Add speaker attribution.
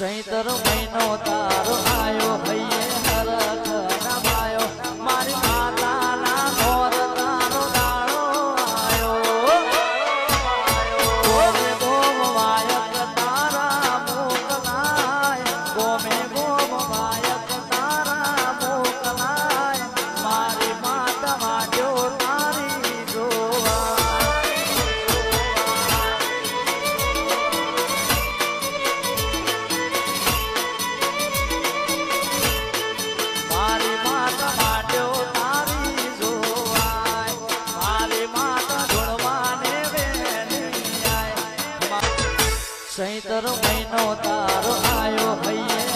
Speaker 1: સૈતર મહિનો તારો આયો હૈયે હરખ નમાયો મારી માતાના ઘોર તારો દાડો આયો ગોમે ગોમ વાયક તારા મોકલાય ગોમે ગોમ વાયક તારા મોકલાય મારી માતા વાડ્યો તારી જોવા સૈતર મહિનો તારો આયો હૈયે